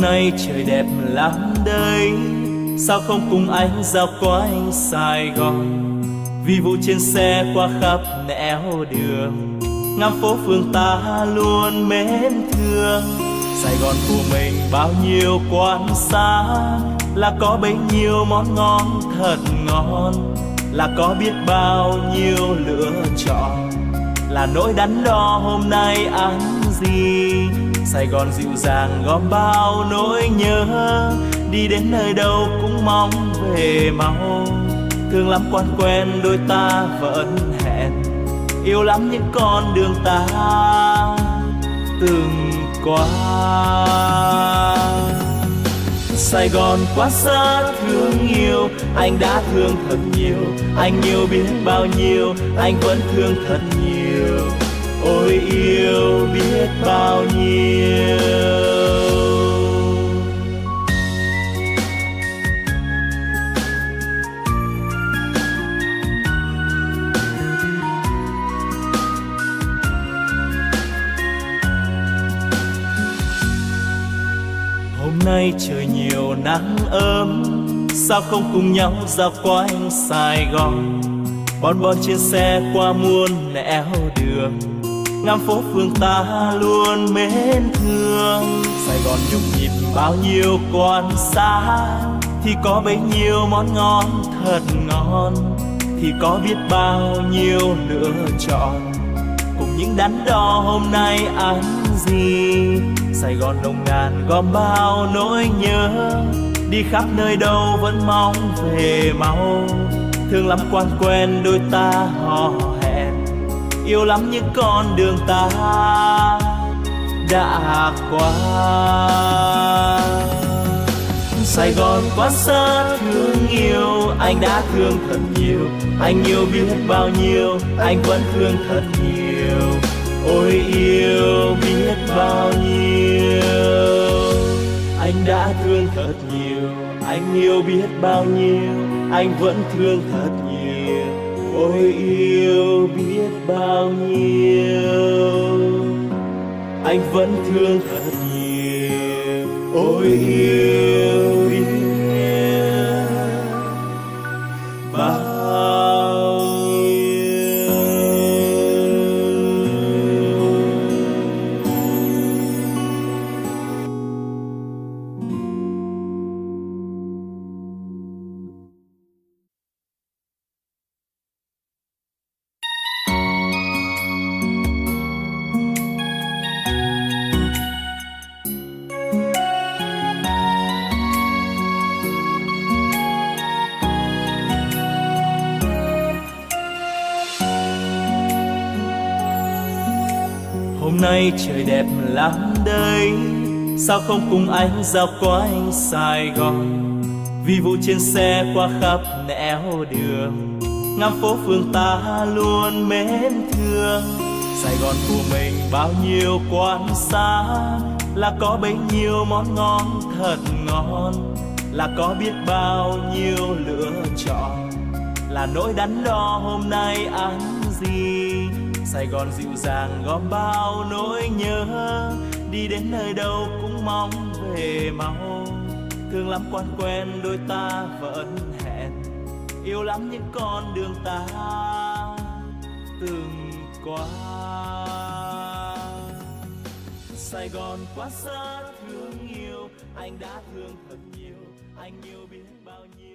nay trời đẹp lắm đây, sao không cùng anh dạo quanh Sài Gòn? Vì vụ trên xe qua khắp nẻo đường, ngắm phố phường ta luôn mến thương. Sài Gòn của mình bao nhiêu quán xá, là có bấy nhiêu món ngon thật ngon, là có biết bao nhiêu lựa chọn, là nỗi đắn đo hôm nay ăn gì. Sài Gòn dịu dàng gom bao nỗi nhớ, đi đến nơi đâu cũng mong về mau. Thương lắm quan quen đôi ta vẫn hẹn, yêu lắm những con đường ta từng qua. Sài Gòn quá xa thương yêu, anh đã thương thật nhiều, anh yêu biết bao nhiêu, anh vẫn thương thật nhiều. Ôi yêu biết bao nhiêu. Hôm nay trời nhiều nắng ấm, sao không cùng nhau dạo quanh Sài Gòn? Bon trên xe qua muôn nẻo đường, ngắm phố phường ta luôn mến thương. Sài Gòn nhộn nhịp bao nhiêu quán xá, thì có bấy nhiêu món ngon thật ngon, thì có biết bao nhiêu lựa chọn, cùng những đắn đo hôm nay ăn gì. Sài Gòn nồng nàn gom bao nỗi nhớ, đi khắp nơi đâu vẫn mong về mau. Thương lắm quan quen đôi ta hò hẹn, yêu lắm những con đường ta đã qua. Sài Gòn quá xa thương yêu, anh đã thương thật nhiều, anh yêu biết bao nhiêu, anh vẫn thương thật nhiều. Ôi yêu biết bao nhiêu, anh đã thương thật nhiều, anh yêu biết bao nhiêu, anh vẫn thương thật nhiều. Ôi yêu biết bao nhiêu, anh vẫn thương thật nhiều. Ôi yêu biết bao nhiêu. Hôm nay trời đẹp lắm đây, sao không cùng anh dạo quanh Sài Gòn? Vì vụ trên xe qua khắp nẻo đường, ngắm phố phường ta luôn mến thương. Sài Gòn của mình bao nhiêu quán xá, là có bấy nhiêu món ngon thật ngon, là có biết bao nhiêu lựa chọn, là nỗi đắn đo hôm nay ăn gì. Sài Gòn dịu dàng gom bao nỗi nhớ, đi đến nơi đâu cũng mong về mau. Thương lắm quan quen đôi ta vẫn hẹn, yêu lắm những con đường ta từng qua. Sài Gòn quá xa thương yêu, anh đã thương thật nhiều, anh yêu biết bao nhiêu.